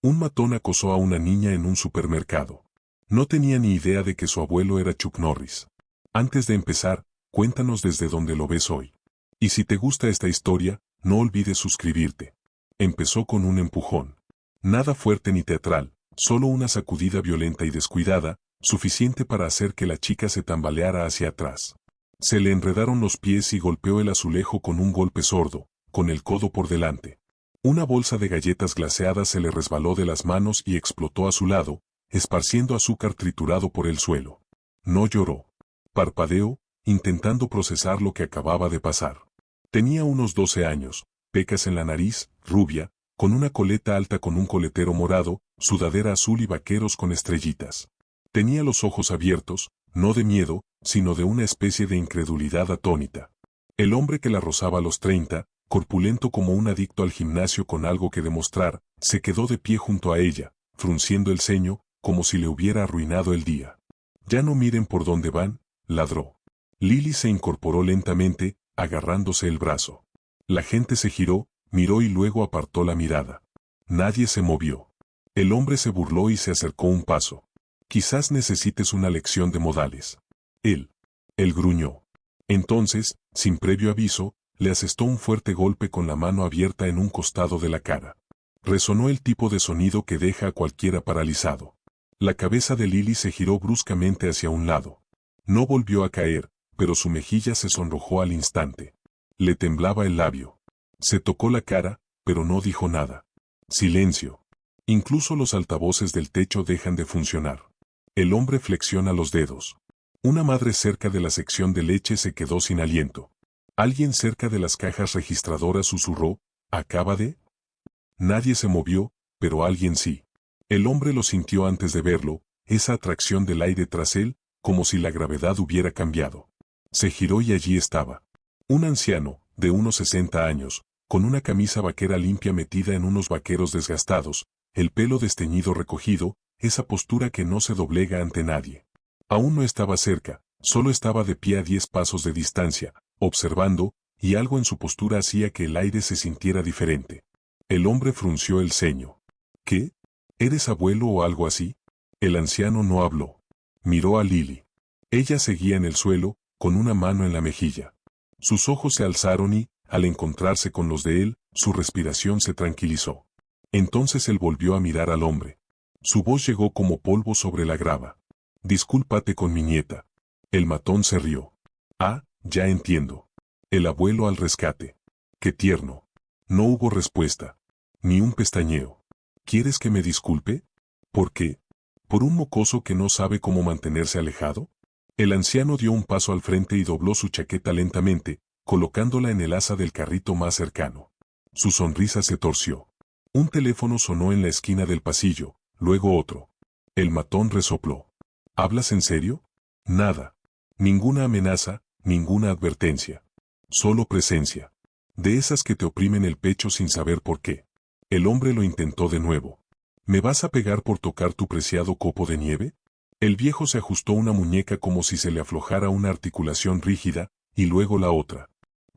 Un matón acosó a una niña en un supermercado. No tenía ni idea de que su abuelo era Chuck Norris. Antes de empezar, cuéntanos desde dónde lo ves hoy. Y si te gusta esta historia, no olvides suscribirte. Empezó con un empujón. Nada fuerte ni teatral, solo una sacudida violenta y descuidada, suficiente para hacer que la chica se tambaleara hacia atrás. Se le enredaron los pies y golpeó el azulejo con un golpe sordo, con el codo por delante. Una bolsa de galletas glaseadas se le resbaló de las manos y explotó a su lado, esparciendo azúcar triturado por el suelo. No lloró. Parpadeó, intentando procesar lo que acababa de pasar. Tenía unos 12 años, pecas en la nariz, rubia, con una coleta alta con un coletero morado, sudadera azul y vaqueros con estrellitas. Tenía los ojos abiertos, no de miedo, sino de una especie de incredulidad atónita. El hombre que la rozaba a los 30, corpulento como un adicto al gimnasio con algo que demostrar, se quedó de pie junto a ella, frunciendo el ceño, como si le hubiera arruinado el día. «Ya no miren por dónde van», ladró. Lily se incorporó lentamente, agarrándose el brazo. La gente se giró, miró y luego apartó la mirada. Nadie se movió. El hombre se burló y se acercó un paso. «Quizás necesites una lección de modales». Él gruñó. Entonces, sin previo aviso, le asestó un fuerte golpe con la mano abierta en un costado de la cara. Resonó el tipo de sonido que deja a cualquiera paralizado. La cabeza de Lily se giró bruscamente hacia un lado. No volvió a caer, pero su mejilla se sonrojó al instante. Le temblaba el labio. Se tocó la cara, pero no dijo nada. Silencio. Incluso los altavoces del techo dejan de funcionar. El hombre flexiona los dedos. Una madre cerca de la sección de leche se quedó sin aliento. Alguien cerca de las cajas registradoras susurró, «¿Acaba de?» Nadie se movió, pero alguien sí. El hombre lo sintió antes de verlo, esa atracción del aire tras él, como si la gravedad hubiera cambiado. Se giró y allí estaba. Un anciano, de unos 60 años, con una camisa vaquera limpia metida en unos vaqueros desgastados, el pelo desteñido recogido, esa postura que no se doblega ante nadie. Aún no estaba cerca, solo estaba de pie a 10 pasos de distancia, observando, y algo en su postura hacía que el aire se sintiera diferente. El hombre frunció el ceño. «¿Qué? ¿Eres abuelo o algo así?» El anciano no habló. Miró a Lily. Ella seguía en el suelo, con una mano en la mejilla. Sus ojos se alzaron y, al encontrarse con los de él, su respiración se tranquilizó. Entonces él volvió a mirar al hombre. Su voz llegó como polvo sobre la grava. «Discúlpate con mi nieta». El matón se rió. «Ah, ya entiendo. El abuelo al rescate. Qué tierno». No hubo respuesta. Ni un pestañeo. «¿Quieres que me disculpe? ¿Por qué? ¿Por un mocoso que no sabe cómo mantenerse alejado?» El anciano dio un paso al frente y dobló su chaqueta lentamente, colocándola en el asa del carrito más cercano. Su sonrisa se torció. Un teléfono sonó en la esquina del pasillo, luego otro. El matón resopló. «¿Hablas en serio?» «Nada. Ninguna amenaza, ninguna advertencia. Solo presencia. De esas que te oprimen el pecho sin saber por qué». El hombre lo intentó de nuevo. «¿Me vas a pegar por tocar tu preciado copo de nieve?» El viejo se ajustó una muñeca como si se le aflojara una articulación rígida, y luego la otra.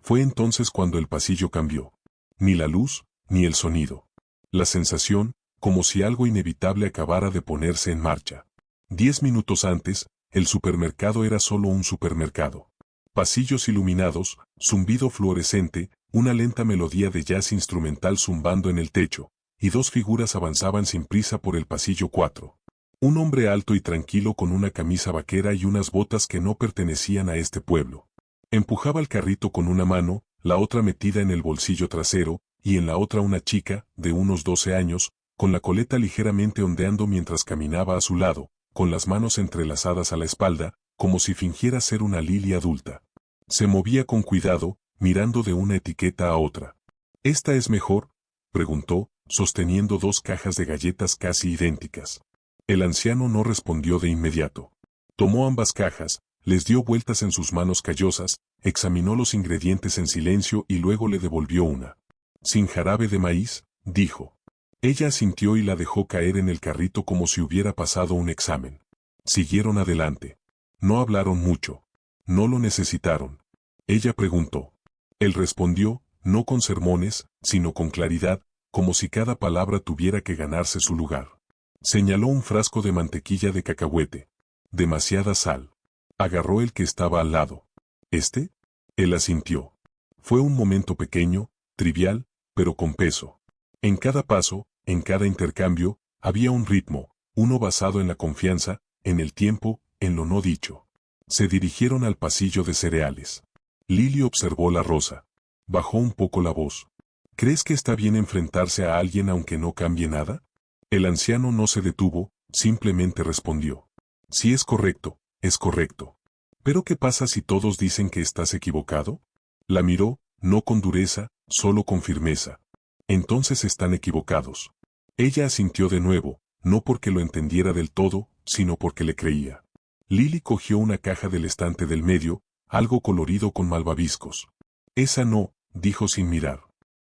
Fue entonces cuando el pasillo cambió. Ni la luz, ni el sonido. La sensación, como si algo inevitable acabara de ponerse en marcha. 10 minutos antes, el supermercado era solo un supermercado. Pasillos iluminados, zumbido fluorescente, una lenta melodía de jazz instrumental zumbando en el techo, y dos figuras avanzaban sin prisa por el pasillo 4. Un hombre alto y tranquilo con una camisa vaquera y unas botas que no pertenecían a este pueblo. Empujaba el carrito con una mano, la otra metida en el bolsillo trasero, y en la otra una chica, de unos 12 años, con la coleta ligeramente ondeando mientras caminaba a su lado, con las manos entrelazadas a la espalda, como si fingiera ser una Lily adulta. Se movía con cuidado, mirando de una etiqueta a otra. «¿Esta es mejor?», preguntó, sosteniendo 2 cajas de galletas casi idénticas. El anciano no respondió de inmediato. Tomó ambas cajas, les dio vueltas en sus manos callosas, examinó los ingredientes en silencio y luego le devolvió una. «¿Sin jarabe de maíz?», dijo. Ella asintió y la dejó caer en el carrito como si hubiera pasado un examen. Siguieron adelante. No hablaron mucho. No lo necesitaron. Ella preguntó. Él respondió, no con sermones, sino con claridad, como si cada palabra tuviera que ganarse su lugar. Señaló un frasco de mantequilla de cacahuete. Demasiada sal. Agarró el que estaba al lado. ¿Este? Él asintió. Fue un momento pequeño, trivial, pero con peso. En cada paso, en cada intercambio, había un ritmo, uno basado en la confianza, en el tiempo, en lo no dicho. Se dirigieron al pasillo de cereales. Lily observó la rosa. Bajó un poco la voz. ¿Crees que está bien enfrentarse a alguien aunque no cambie nada? El anciano no se detuvo, simplemente respondió. Si es correcto, es correcto. ¿Pero qué pasa si todos dicen que estás equivocado? La miró, no con dureza, solo con firmeza. Entonces están equivocados. Ella asintió de nuevo, no porque lo entendiera del todo, sino porque le creía. Lily cogió una caja del estante del medio, algo colorido con malvaviscos. Esa no, dijo sin mirar.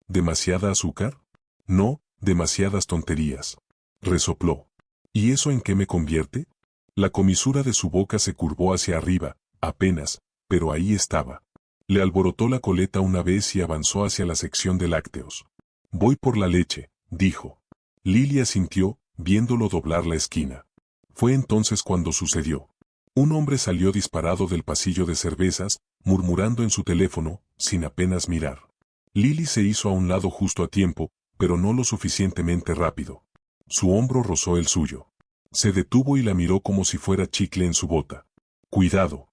¿Demasiada azúcar? No, demasiadas tonterías. Resopló. ¿Y eso en qué me convierte? La comisura de su boca se curvó hacia arriba, apenas, pero ahí estaba. Le alborotó la coleta una vez y avanzó hacia la sección de lácteos. Voy por la leche, dijo. Lily asintió, viéndolo doblar la esquina. Fue entonces cuando sucedió. Un hombre salió disparado del pasillo de cervezas, murmurando en su teléfono, sin apenas mirar. Lily se hizo a un lado justo a tiempo, pero no lo suficientemente rápido. Su hombro rozó el suyo. Se detuvo y la miró como si fuera chicle en su bota. Cuidado.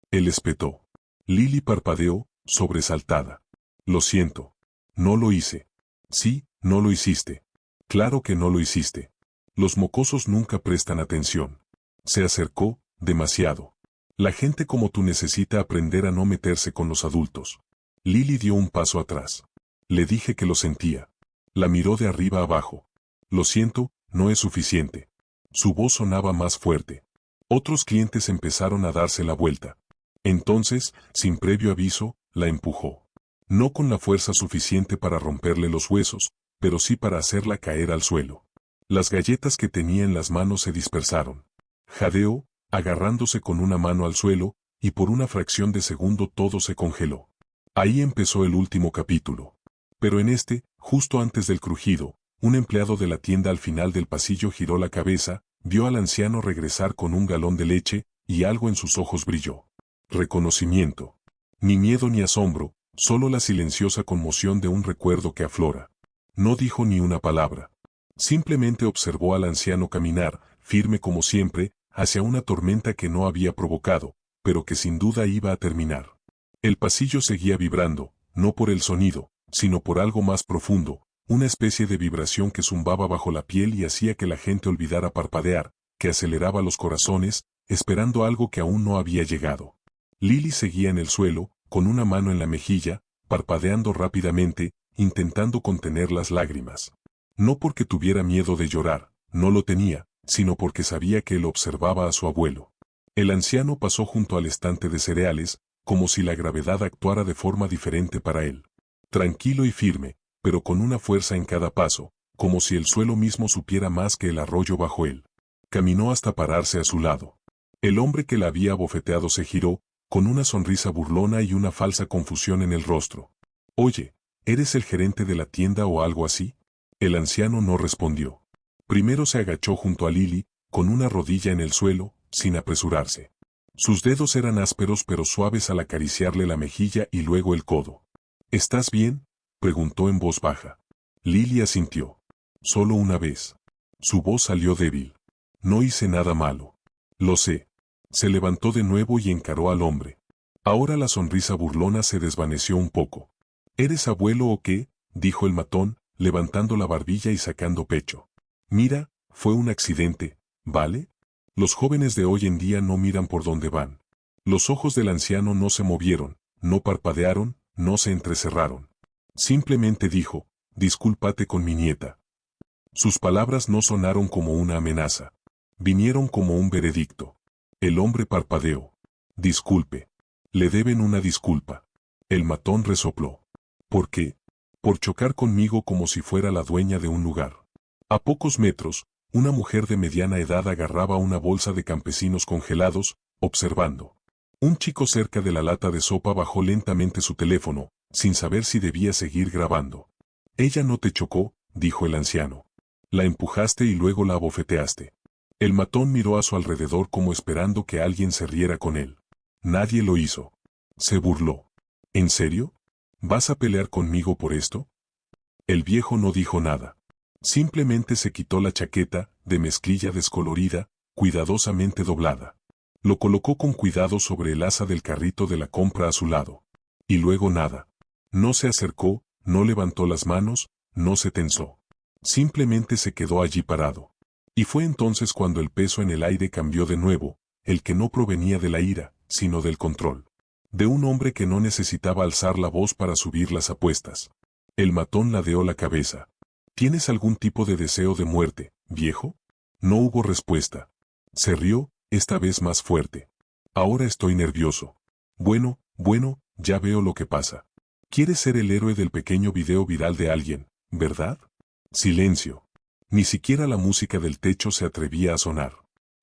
Él espetó. Lily parpadeó, sobresaltada. Lo siento. No lo hice. Sí, no lo hiciste. Claro que no lo hiciste. Los mocosos nunca prestan atención. Se acercó, demasiado. La gente como tú necesita aprender a no meterse con los adultos. Lily dio un paso atrás. Le dije que lo sentía. La miró de arriba abajo. Lo siento, no es suficiente. Su voz sonaba más fuerte. Otros clientes empezaron a darse la vuelta. Entonces, sin previo aviso, la empujó. No con la fuerza suficiente para romperle los huesos, pero sí para hacerla caer al suelo. Las galletas que tenía en las manos se dispersaron. Jadeó, agarrándose con una mano al suelo, y por una fracción de segundo todo se congeló. Ahí empezó el último capítulo. Pero en este, justo antes del crujido, un empleado de la tienda al final del pasillo giró la cabeza, vio al anciano regresar con un galón de leche, y algo en sus ojos brilló. Reconocimiento. Ni miedo ni asombro, solo la silenciosa conmoción de un recuerdo que aflora. No dijo ni una palabra. Simplemente observó al anciano caminar, firme como siempre, hacia una tormenta que no había provocado, pero que sin duda iba a terminar. El pasillo seguía vibrando, no por el sonido, sino por algo más profundo, una especie de vibración que zumbaba bajo la piel y hacía que la gente olvidara parpadear, que aceleraba los corazones, esperando algo que aún no había llegado. Lily seguía en el suelo, con una mano en la mejilla, parpadeando rápidamente, intentando contener las lágrimas. No porque tuviera miedo de llorar, no lo tenía, sino porque sabía que él observaba a su abuelo. El anciano pasó junto al estante de cereales, como si la gravedad actuara de forma diferente para él. Tranquilo y firme, pero con una fuerza en cada paso, como si el suelo mismo supiera más que el arroyo bajo él. Caminó hasta pararse a su lado. El hombre que la había abofeteado se giró, con una sonrisa burlona y una falsa confusión en el rostro. Oye, ¿eres el gerente de la tienda o algo así? El anciano no respondió. Primero se agachó junto a Lily, con una rodilla en el suelo, sin apresurarse. Sus dedos eran ásperos pero suaves al acariciarle la mejilla y luego el codo. ¿Estás bien?, preguntó en voz baja. Lily asintió. Solo una vez. Su voz salió débil. No hice nada malo. Lo sé. Se levantó de nuevo y encaró al hombre. Ahora la sonrisa burlona se desvaneció un poco. ¿Eres abuelo o qué?, dijo el matón, levantando la barbilla y sacando pecho. Mira, fue un accidente, ¿vale? Los jóvenes de hoy en día no miran por dónde van. Los ojos del anciano no se movieron, no parpadearon, no se entrecerraron. Simplemente dijo, discúlpate con mi nieta. Sus palabras no sonaron como una amenaza. Vinieron como un veredicto. El hombre parpadeó. Disculpe. Le deben una disculpa. El matón resopló. ¿Por qué? Por chocar conmigo como si fuera la dueña de un lugar. A pocos metros, una mujer de mediana edad agarraba una bolsa de campesinos congelados, observando. Un chico cerca de la lata de sopa bajó lentamente su teléfono, sin saber si debía seguir grabando. Ella no te chocó, dijo el anciano. La empujaste y luego la abofeteaste. El matón miró a su alrededor como esperando que alguien se riera con él. Nadie lo hizo. Se burló. ¿En serio? ¿Vas a pelear conmigo por esto? El viejo no dijo nada. Simplemente se quitó la chaqueta, de mezclilla descolorida, cuidadosamente doblada. Lo colocó con cuidado sobre el asa del carrito de la compra a su lado. Y luego nada. No se acercó, no levantó las manos, no se tensó. Simplemente se quedó allí parado. Y fue entonces cuando el peso en el aire cambió de nuevo, el que no provenía de la ira, sino del control. De un hombre que no necesitaba alzar la voz para subir las apuestas. El matón ladeó la cabeza. ¿Tienes algún tipo de deseo de muerte, viejo? No hubo respuesta. Se rió, esta vez más fuerte. Ahora estoy nervioso. Bueno, ya veo lo que pasa. Quieres ser el héroe del pequeño video viral de alguien, ¿verdad? Silencio. Ni siquiera la música del techo se atrevía a sonar.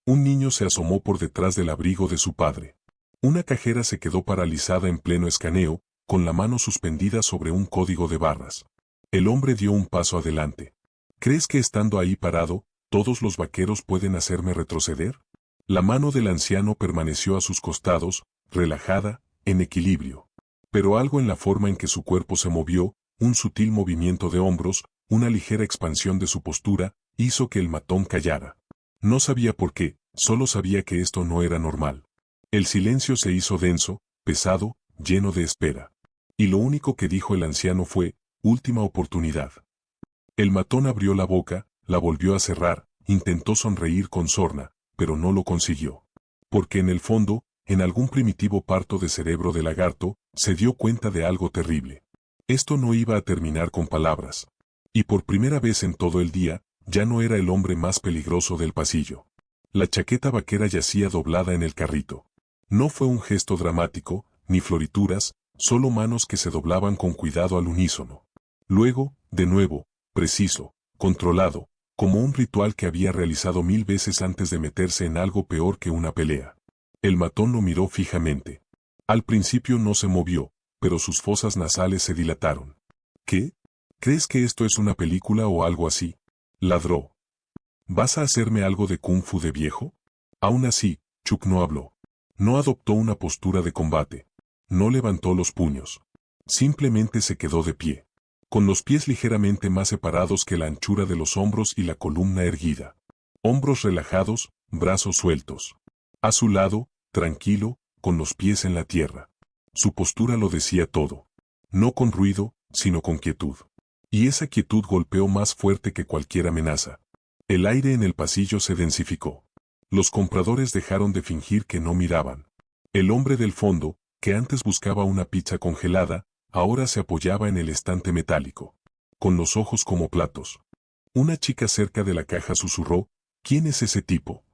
Un niño se asomó por detrás del abrigo de su padre. Una cajera se quedó paralizada en pleno escaneo, con la mano suspendida sobre un código de barras. El hombre dio un paso adelante. ¿Crees que estando ahí parado, todos los vaqueros pueden hacerme retroceder? La mano del anciano permaneció a sus costados, relajada, en equilibrio. Pero algo en la forma en que su cuerpo se movió, un sutil movimiento de hombros, una ligera expansión de su postura, hizo que el matón callara. No sabía por qué, solo sabía que esto no era normal. El silencio se hizo denso, pesado, lleno de espera. Y lo único que dijo el anciano fue, última oportunidad. El matón abrió la boca, la volvió a cerrar, intentó sonreír con sorna, pero no lo consiguió. Porque en el fondo, en algún primitivo parto de cerebro de lagarto, se dio cuenta de algo terrible. Esto no iba a terminar con palabras. Y por primera vez en todo el día, ya no era el hombre más peligroso del pasillo. La chaqueta vaquera yacía doblada en el carrito. No fue un gesto dramático, ni florituras, solo manos que se doblaban con cuidado al unísono. Luego, de nuevo, preciso, controlado, como un ritual que había realizado 1000 veces antes de meterse en algo peor que una pelea. El matón lo miró fijamente. Al principio no se movió, pero sus fosas nasales se dilataron. ¿Qué? ¿Crees que esto es una película o algo así? Ladró. ¿Vas a hacerme algo de kung fu de viejo? Aún así, Chuck no habló. No adoptó una postura de combate. No levantó los puños. Simplemente se quedó de pie. Con los pies ligeramente más separados que la anchura de los hombros y la columna erguida. Hombros relajados, brazos sueltos. A su lado, tranquilo, con los pies en la tierra. Su postura lo decía todo. No con ruido, sino con quietud. Y esa quietud golpeó más fuerte que cualquier amenaza. El aire en el pasillo se densificó. Los compradores dejaron de fingir que no miraban. El hombre del fondo, que antes buscaba una pizza congelada, ahora se apoyaba en el estante metálico. Con los ojos como platos. Una chica cerca de la caja susurró, ¿quién es ese tipo?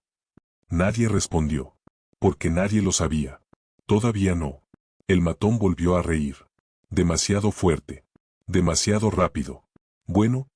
Nadie respondió. Porque nadie lo sabía. Todavía no. El matón volvió a reír. Demasiado fuerte. Demasiado rápido. Bueno,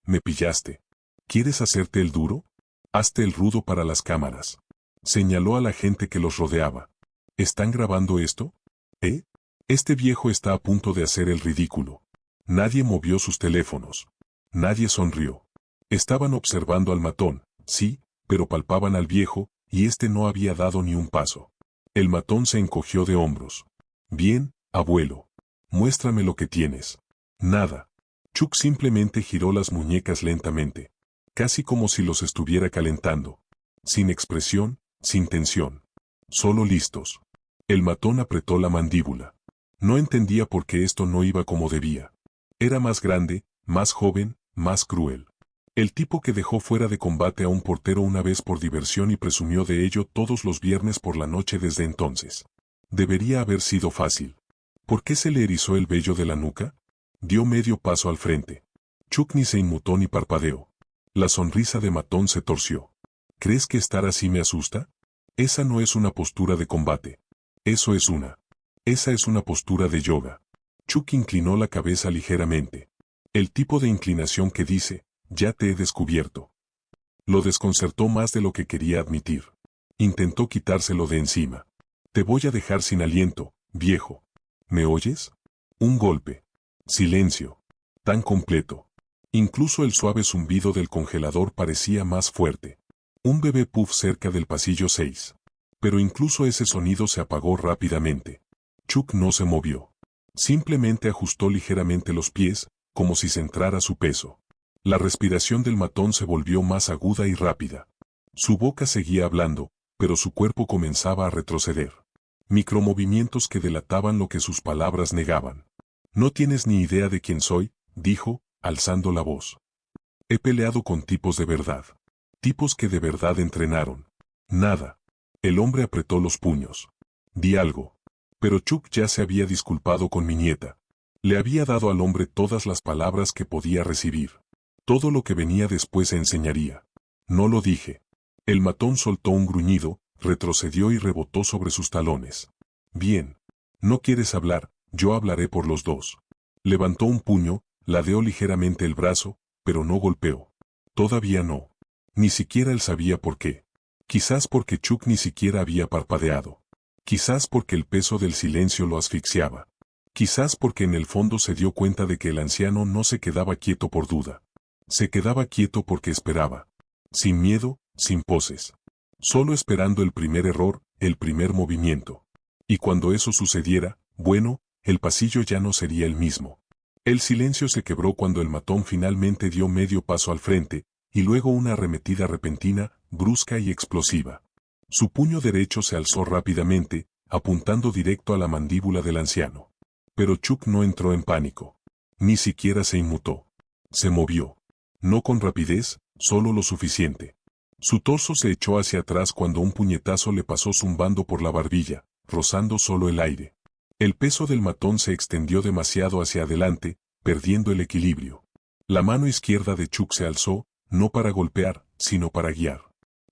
me pillaste. ¿Quieres hacerte el duro? Hazte el rudo para las cámaras. Señaló a la gente que los rodeaba. ¿Están grabando esto? ¿Eh? Este viejo está a punto de hacer el ridículo. Nadie movió sus teléfonos. Nadie sonrió. Estaban observando al matón, sí, pero palpaban al viejo, y este no había dado ni un paso. El matón se encogió de hombros. Bien, abuelo. Muéstrame lo que tienes. Nada. Chuck simplemente giró las muñecas lentamente. Casi como si los estuviera calentando. Sin expresión, sin tensión. Solo listos. El matón apretó la mandíbula. No entendía por qué esto no iba como debía. Era más grande, más joven, más cruel. El tipo que dejó fuera de combate a un portero una vez por diversión y presumió de ello todos los viernes por la noche desde entonces. Debería haber sido fácil. ¿Por qué se le erizó el vello de la nuca? Dio medio paso al frente. Chuck ni se inmutó ni parpadeó. La sonrisa de matón se torció. ¿Crees que estar así me asusta? Esa no es una postura de combate. Esa es una postura de yoga. Chuck inclinó la cabeza ligeramente. El tipo de inclinación que dice, ya te he descubierto. Lo desconcertó más de lo que quería admitir. Intentó quitárselo de encima. Te voy a dejar sin aliento, viejo. ¿Me oyes? Un golpe. Silencio. Tan completo. Incluso el suave zumbido del congelador parecía más fuerte. Un bebé puff cerca del pasillo 6. Pero incluso ese sonido se apagó rápidamente. Chuck no se movió. Simplemente ajustó ligeramente los pies, como si centrara su peso. La respiración del matón se volvió más aguda y rápida. Su boca seguía hablando, pero su cuerpo comenzaba a retroceder. Micromovimientos que delataban lo que sus palabras negaban. No tienes ni idea de quién soy, dijo, alzando la voz. He peleado con tipos de verdad. Tipos que de verdad entrenaron. Nada. El hombre apretó los puños. Di algo. Pero Chuck ya se había disculpado con mi nieta. Le había dado al hombre todas las palabras que podía recibir. Todo lo que venía después se enseñaría. No lo dije. El matón soltó un gruñido, retrocedió y rebotó sobre sus talones. Bien. No quieres hablar, yo hablaré por los dos. Levantó un puño, ladeó ligeramente el brazo, pero no golpeó. Todavía no. Ni siquiera él sabía por qué. Quizás porque Chuck ni siquiera había parpadeado. Quizás porque el peso del silencio lo asfixiaba. Quizás porque en el fondo se dio cuenta de que el anciano no se quedaba quieto por duda. Se quedaba quieto porque esperaba. Sin miedo, sin poses. Solo esperando el primer error, el primer movimiento. Y cuando eso sucediera, bueno, el pasillo ya no sería el mismo. El silencio se quebró cuando el matón finalmente dio medio paso al frente, y luego una arremetida repentina, brusca y explosiva. Su puño derecho se alzó rápidamente, apuntando directo a la mandíbula del anciano. Pero Chuck no entró en pánico. Ni siquiera se inmutó. Se movió. No con rapidez, solo lo suficiente. Su torso se echó hacia atrás cuando un puñetazo le pasó zumbando por la barbilla, rozando solo el aire. El peso del matón se extendió demasiado hacia adelante, perdiendo el equilibrio. La mano izquierda de Chuck se alzó, no para golpear, sino para guiar.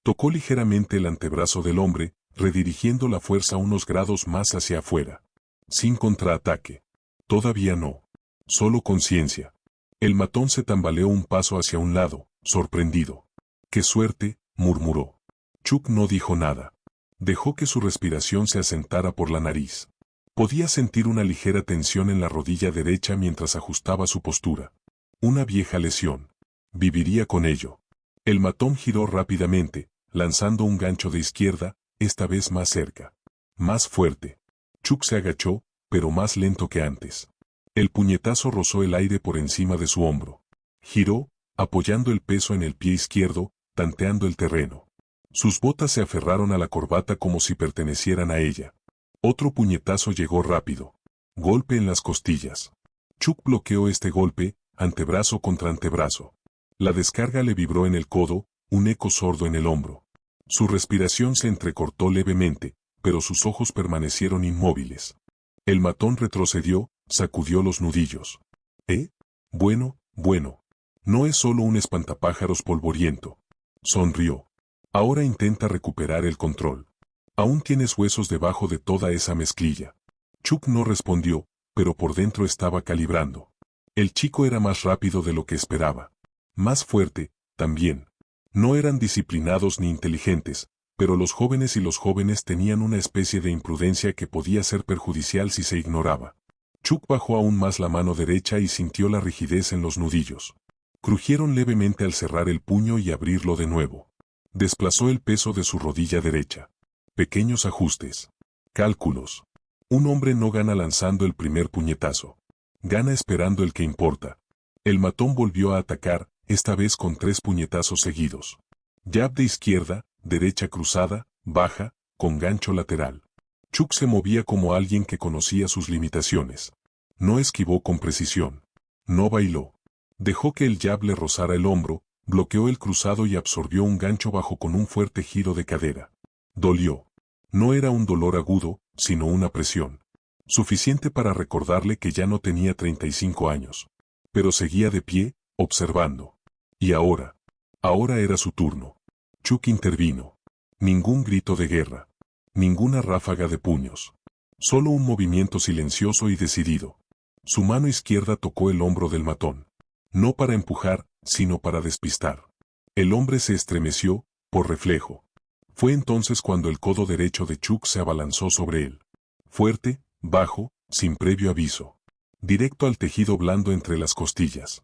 Tocó ligeramente el antebrazo del hombre, redirigiendo la fuerza unos grados más hacia afuera. Sin contraataque. Todavía no. Solo conciencia. El matón se tambaleó un paso hacia un lado, sorprendido. ¡Qué suerte!, murmuró. Chuck no dijo nada. Dejó que su respiración se asentara por la nariz. Podía sentir una ligera tensión en la rodilla derecha mientras ajustaba su postura. Una vieja lesión. Viviría con ello. El matón giró rápidamente, lanzando un gancho de izquierda, esta vez más cerca. Más fuerte. Chuck se agachó, pero más lento que antes. El puñetazo rozó el aire por encima de su hombro. Giró, apoyando el peso en el pie izquierdo, tanteando el terreno. Sus botas se aferraron a la corbata como si pertenecieran a ella. Otro puñetazo llegó rápido. Golpe en las costillas. Chuck bloqueó este golpe, antebrazo contra antebrazo. La descarga le vibró en el codo, un eco sordo en el hombro. Su respiración se entrecortó levemente, pero sus ojos permanecieron inmóviles. El matón retrocedió, sacudió los nudillos. Bueno. No es solo un espantapájaros polvoriento. Sonrió. Ahora intenta recuperar el control. Aún tienes huesos debajo de toda esa mezclilla. Chuck no respondió, pero por dentro estaba calibrando. El chico era más rápido de lo que esperaba. Más fuerte, también. No eran disciplinados ni inteligentes, pero los jóvenes tenían una especie de imprudencia que podía ser perjudicial si se ignoraba. Chuck bajó aún más la mano derecha y sintió la rigidez en los nudillos. Crujieron levemente al cerrar el puño y abrirlo de nuevo. Desplazó el peso de su rodilla derecha. Pequeños ajustes. Cálculos. Un hombre no gana lanzando el primer puñetazo. Gana esperando el que importa. El matón volvió a atacar, esta vez con 3 puñetazos seguidos. Jab de izquierda, derecha cruzada, baja, con gancho lateral. Chuck se movía como alguien que conocía sus limitaciones. No esquivó con precisión. No bailó. Dejó que el jab le rozara el hombro, bloqueó el cruzado y absorbió un gancho bajo con un fuerte giro de cadera. Dolió. No era un dolor agudo, sino una presión. Suficiente para recordarle que ya no tenía 35 años. Pero seguía de pie, observando. Y ahora era su turno. Chuck intervino. Ningún grito de guerra. Ninguna ráfaga de puños. Solo un movimiento silencioso y decidido. Su mano izquierda tocó el hombro del matón. No para empujar, sino para despistar. El hombre se estremeció, por reflejo. Fue entonces cuando el codo derecho de Chuck se abalanzó sobre él. Fuerte, bajo, sin previo aviso. Directo al tejido blando entre las costillas.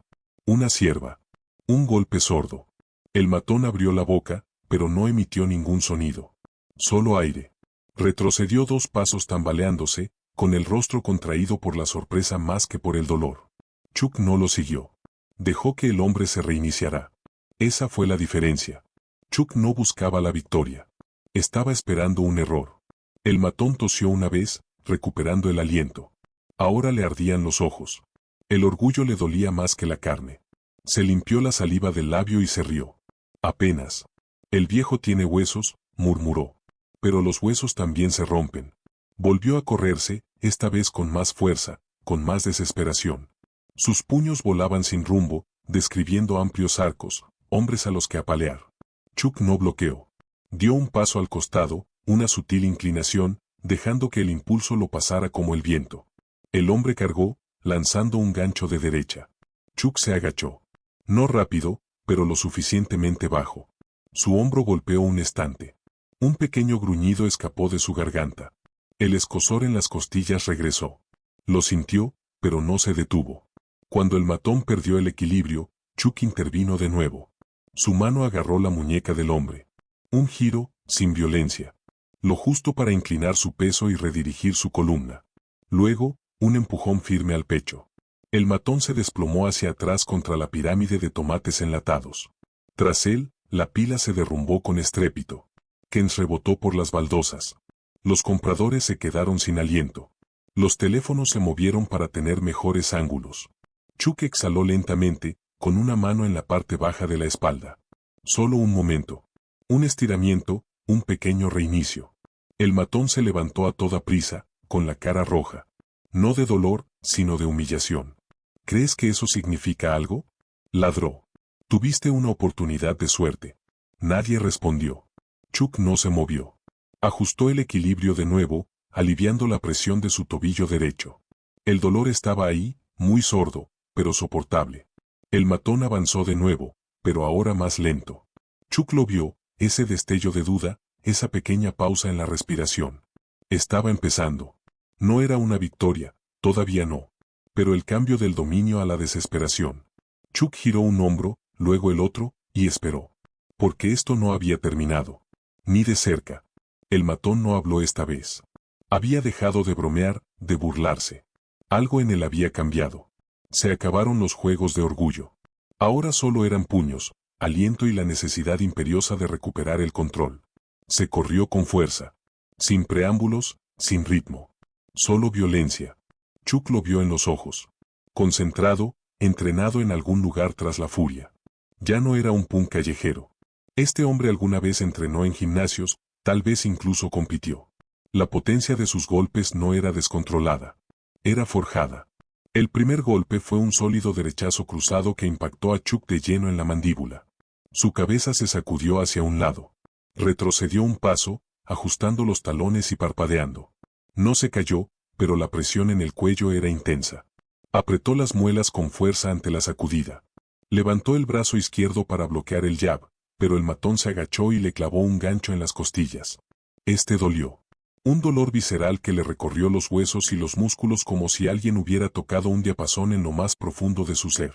Una cierva. Un golpe sordo. El matón abrió la boca, pero no emitió ningún sonido. Solo aire. Retrocedió 2 pasos tambaleándose, con el rostro contraído por la sorpresa más que por el dolor. Chuck no lo siguió. Dejó que el hombre se reiniciara. Esa fue la diferencia. Chuck no buscaba la victoria. Estaba esperando un error. El matón tosió una vez, recuperando el aliento. Ahora le ardían los ojos. El orgullo le dolía más que la carne. Se limpió la saliva del labio y se rió. Apenas. El viejo tiene huesos, murmuró. Pero los huesos también se rompen. Volvió a correrse, esta vez con más fuerza, con más desesperación. Sus puños volaban sin rumbo, describiendo amplios arcos, hombres a los que apalear. Chuck no bloqueó. Dio un paso al costado, una sutil inclinación, dejando que el impulso lo pasara como el viento. El hombre cargó, lanzando un gancho de derecha. Chuck se agachó. No rápido, pero lo suficientemente bajo. Su hombro golpeó un estante. Un pequeño gruñido escapó de su garganta. El escozor en las costillas regresó. Lo sintió, pero no se detuvo. Cuando el matón perdió el equilibrio, Chuck intervino de nuevo. Su mano agarró la muñeca del hombre. Un giro, sin violencia. Lo justo para inclinar su peso y redirigir su columna. Luego, un empujón firme al pecho. El matón se desplomó hacia atrás contra la pirámide de tomates enlatados. Tras él, la pila se derrumbó con estrépito. Kens rebotó por las baldosas. Los compradores se quedaron sin aliento. Los teléfonos se movieron para tener mejores ángulos. Chuck exhaló lentamente, con una mano en la parte baja de la espalda. Solo un momento. Un estiramiento, un pequeño reinicio. El matón se levantó a toda prisa, con la cara roja. No de dolor, sino de humillación. ¿Crees que eso significa algo? Ladró. Tuviste una oportunidad de suerte. Nadie respondió. Chuck no se movió. Ajustó el equilibrio de nuevo, aliviando la presión de su tobillo derecho. El dolor estaba ahí, muy sordo, pero soportable. El matón avanzó de nuevo, pero ahora más lento. Chuck lo vio, ese destello de duda, esa pequeña pausa en la respiración. Estaba empezando. No era una victoria, todavía no. Pero el cambio del dominio a la desesperación. Chuck giró un hombro, luego el otro, y esperó. Porque esto no había terminado. Ni de cerca. El matón no habló esta vez. Había dejado de bromear, de burlarse. Algo en él había cambiado. Se acabaron los juegos de orgullo. Ahora solo eran puños, aliento y la necesidad imperiosa de recuperar el control. Se corrió con fuerza. Sin preámbulos, sin ritmo. Solo violencia. Chuck lo vio en los ojos. Concentrado, entrenado en algún lugar tras la furia. Ya no era un punk callejero. Este hombre alguna vez entrenó en gimnasios, tal vez incluso compitió. La potencia de sus golpes no era descontrolada. Era forjada. El primer golpe fue un sólido derechazo cruzado que impactó a Chuck de lleno en la mandíbula. Su cabeza se sacudió hacia un lado. Retrocedió un paso, ajustando los talones y parpadeando. No se cayó, pero la presión en el cuello era intensa. Apretó las muelas con fuerza ante la sacudida. Levantó el brazo izquierdo para bloquear el jab, pero el matón se agachó y le clavó un gancho en las costillas. Este dolió. Un dolor visceral que le recorrió los huesos y los músculos como si alguien hubiera tocado un diapasón en lo más profundo de su ser.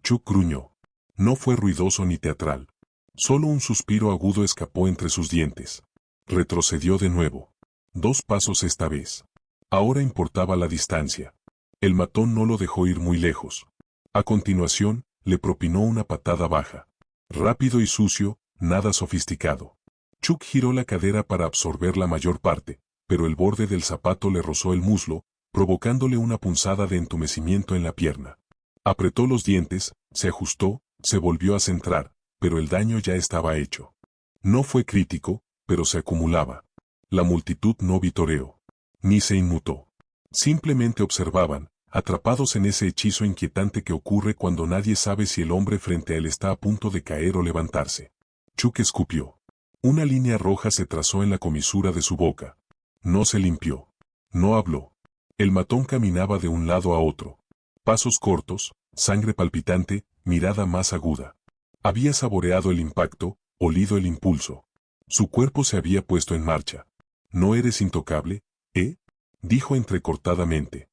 Chuck gruñó. No fue ruidoso ni teatral. Solo un suspiro agudo escapó entre sus dientes. Retrocedió de nuevo. 2 pasos esta vez. Ahora importaba la distancia. El matón no lo dejó ir muy lejos. A continuación, le propinó una patada baja. Rápido y sucio, nada sofisticado. Chuck giró la cadera para absorber la mayor parte, pero el borde del zapato le rozó el muslo, provocándole una punzada de entumecimiento en la pierna. Apretó los dientes, se ajustó, se volvió a centrar, pero el daño ya estaba hecho. No fue crítico, pero se acumulaba. La multitud no vitoreó. Ni se inmutó. Simplemente observaban, atrapados en ese hechizo inquietante que ocurre cuando nadie sabe si el hombre frente a él está a punto de caer o levantarse. Chuck escupió. Una línea roja se trazó en la comisura de su boca. No se limpió. No habló. El matón caminaba de un lado a otro. Pasos cortos, sangre palpitante, mirada más aguda. Había saboreado el impacto, olido el impulso. Su cuerpo se había puesto en marcha. ¿No eres intocable, eh? Dijo entrecortadamente.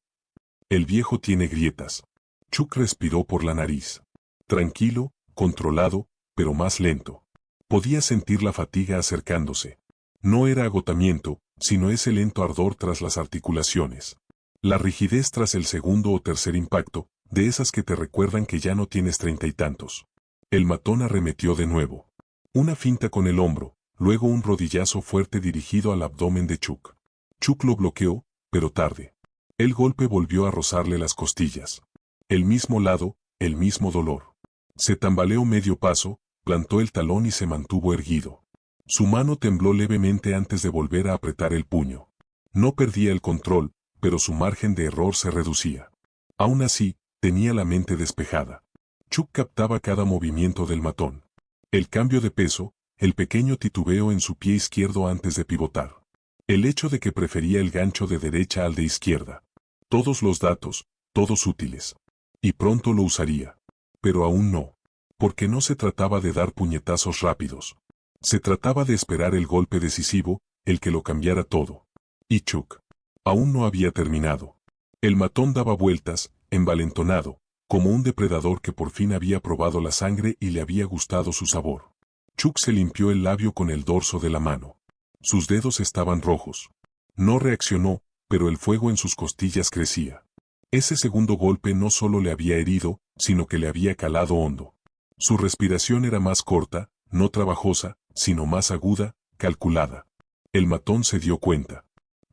El viejo tiene grietas. Chuck respiró por la nariz. Tranquilo, controlado, pero más lento. Podía sentir la fatiga acercándose. No era agotamiento, sino ese lento ardor tras las articulaciones. La rigidez tras el segundo o tercer impacto, de esas que te recuerdan que ya no tienes 30 y tantos. El matón arremetió de nuevo. Una finta con el hombro, luego un rodillazo fuerte dirigido al abdomen de Chuck. Chuck lo bloqueó, pero tarde. El golpe volvió a rozarle las costillas. El mismo lado, el mismo dolor. Se tambaleó medio paso, plantó el talón y se mantuvo erguido. Su mano tembló levemente antes de volver a apretar el puño. No perdía el control, pero su margen de error se reducía. Aún así, tenía la mente despejada. Chuck captaba cada movimiento del matón. El cambio de peso, el pequeño titubeo en su pie izquierdo antes de pivotar. El hecho de que prefería el gancho de derecha al de izquierda. Todos los datos, todos útiles. Y pronto lo usaría. Pero aún no. Porque no se trataba de dar puñetazos rápidos. Se trataba de esperar el golpe decisivo, el que lo cambiara todo. Y Chuck aún no había terminado. El matón daba vueltas, envalentonado, como un depredador que por fin había probado la sangre y le había gustado su sabor. Chuck se limpió el labio con el dorso de la mano. Sus dedos estaban rojos. No reaccionó, pero el fuego en sus costillas crecía. Ese segundo golpe no solo le había herido, sino que le había calado hondo. Su respiración era más corta, no trabajosa, sino más aguda, calculada. El matón se dio cuenta.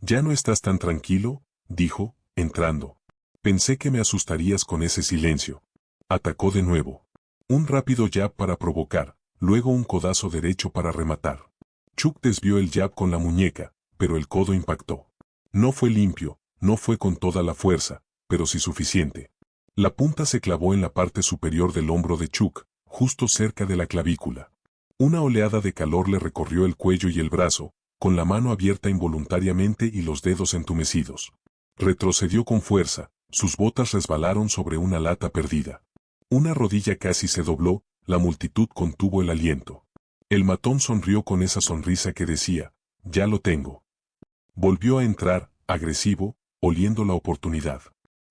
«¿Ya no estás tan tranquilo?», dijo, entrando. «Pensé que me asustarías con ese silencio». Atacó de nuevo. Un rápido jab para provocar, luego un codazo derecho para rematar. Chuck desvió el jab con la muñeca, pero el codo impactó. No fue limpio, no fue con toda la fuerza, pero sí suficiente. La punta se clavó en la parte superior del hombro de Chuck, justo cerca de la clavícula. Una oleada de calor le recorrió el cuello y el brazo, con la mano abierta involuntariamente y los dedos entumecidos. Retrocedió con fuerza, sus botas resbalaron sobre una lata perdida. Una rodilla casi se dobló, la multitud contuvo el aliento. El matón sonrió con esa sonrisa que decía, «Ya lo tengo». Volvió a entrar, agresivo, oliendo la oportunidad.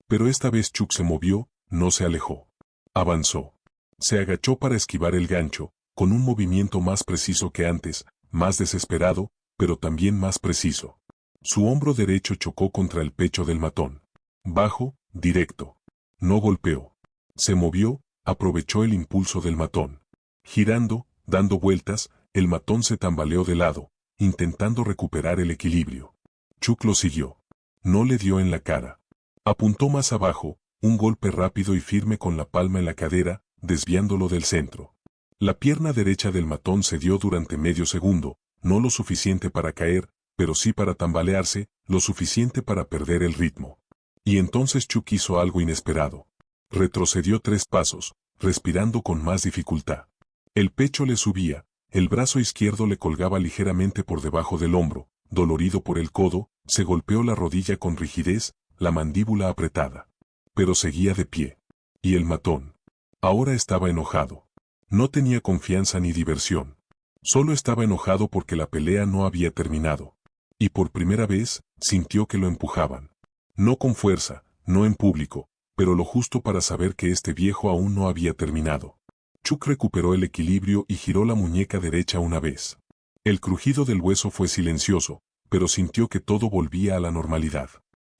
Pero esta vez Chuck se movió, no se alejó. Avanzó. Se agachó para esquivar el gancho, con un movimiento más preciso que antes, más desesperado, pero también más preciso. Su hombro derecho chocó contra el pecho del matón. Bajo, directo. No golpeó. Se movió, aprovechó el impulso del matón. Girando, dando vueltas, el matón se tambaleó de lado, intentando recuperar el equilibrio. Chuck lo siguió. No le dio en la cara. Apuntó más abajo, un golpe rápido y firme con la palma en la cadera, desviándolo del centro. La pierna derecha del matón cedió durante medio segundo, no lo suficiente para caer, pero sí para tambalearse, lo suficiente para perder el ritmo. Y entonces Chuck hizo algo inesperado. Retrocedió 3 pasos, respirando con más dificultad. El pecho le subía, el brazo izquierdo le colgaba ligeramente por debajo del hombro, dolorido por el codo, se golpeó la rodilla con rigidez, la mandíbula apretada. Pero seguía de pie. Y el matón. Ahora estaba enojado. No tenía confianza ni diversión. Solo estaba enojado porque la pelea no había terminado. Y por primera vez, sintió que lo empujaban. No con fuerza, no en público, pero lo justo para saber que este viejo aún no había terminado. Chuck recuperó el equilibrio y giró la muñeca derecha una vez. El crujido del hueso fue silencioso, pero sintió que todo volvía a la normalidad.